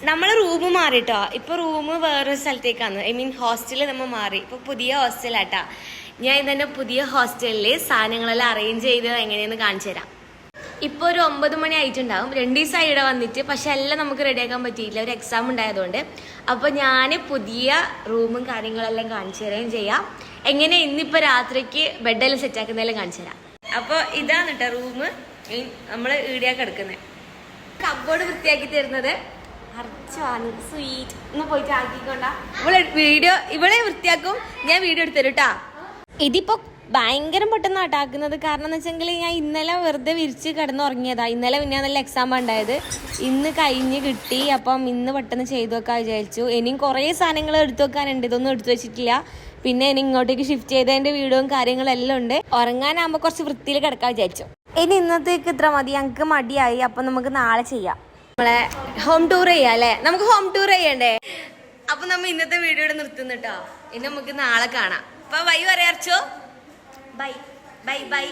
നമ്മൾ റൂം മാറിട്ടോ. ഇപ്പൊ റൂം വേറൊരു സ്ഥലത്തേക്കാണ്. ഐ മീൻ ഹോസ്റ്റലിൽ നമ്മൾ മാറി. ഇപ്പൊ പുതിയ ഹോസ്റ്റലാട്ടാ. ഞാൻ ഇതെന്റെ പുതിയ ഹോസ്റ്റലില് സാധനങ്ങളെല്ലാം അറേഞ്ച് ചെയ്ത് എങ്ങനെയെന്ന് കാണിച്ചു തരാം. ഇപ്പൊ ഒരു 9 മണി ആയിട്ടുണ്ടാവും. 2 ദിവസമായി ഇവിടെ വന്നിട്ട്. പക്ഷെ എല്ലാം നമുക്ക് റെഡിയാക്കാൻ പറ്റിയില്ല, ഒരു എക്സാം ഉണ്ടായതുകൊണ്ട്. അപ്പൊ ഞാൻ പുതിയ റൂമും കാര്യങ്ങളെല്ലാം കാണിച്ചു തരാം ചെയ്യാം. എങ്ങനെ ഇന്നിപ്പോ രാത്രിക്ക് ബെഡെല്ലാം സെറ്റാക്കുന്നതെല്ലാം കാണിച്ചു തരാം. അപ്പൊ ഇതാണ് കേട്ടോ റൂം. നമ്മള് ഈടിയാ കിടക്കുന്നത്. കബോർഡ് വൃത്തിയാക്കി തരുന്നത് അർച്ചാണ്. സ്വീറ്റ് ഒന്ന് പോയിട്ട് ആക്കിക്കൊണ്ടാ. ഇവളെ വൃത്തിയാക്കും, ഞാൻ വീഡിയോ എടുത്തരും കേട്ടാ. ഇതിപ്പോ ഭയങ്കര പെട്ടെന്ന് ആട്ടാക്കുന്നത്. കാരണം എന്ന് വെച്ചെങ്കിൽ ഞാൻ ഇന്നലെ വെറുതെ വിരിച്ച് കിടന്നുറങ്ങിയതാ. ഇന്നലെ പിന്നെ നല്ല എക്സാം ഉണ്ടായത്. ഇന്ന് കഴിഞ്ഞ് കിട്ടി. അപ്പം ഇന്ന് പെട്ടെന്ന് ചെയ്തു വെക്കാൻ വിചാരിച്ചു. ഇനിയും കുറേ സാധനങ്ങൾ എടുത്തു വെക്കാനുണ്ട്. ഇതൊന്നും എടുത്തു വെച്ചിട്ടില്ല. പിന്നെ ഇനി ഇങ്ങോട്ടേക്ക് ഷിഫ്റ്റ് ചെയ്തതിന്റെ വീഡിയോയും കാര്യങ്ങളെല്ലാം ഉണ്ട്. ഉറങ്ങാനാകുമ്പോൾ കുറച്ച് വൃത്തിയിൽ കിടക്കാൻ വിചാരിച്ചു. ഇനി ഇന്നത്തേക്ക് ഇത്ര മതി. ഞങ്ങൾക്ക് മടിയായി. അപ്പം നമുക്ക് നാളെ ചെയ്യാം. നമ്മളെ ഹോം ടൂർ ചെയ്യാം അല്ലേ? നമുക്ക് ഹോം ടൂർ ചെയ്യണ്ടേ? അപ്പൊ നമ്മൾ ഇന്നത്തെ വീഡിയോ നിർത്തുന്നു കേട്ടോ. ഇനി നമുക്ക് നാളെ കാണാം. അപ്പൊ ബൈ പറയാർച്ചോ. Bye bye by.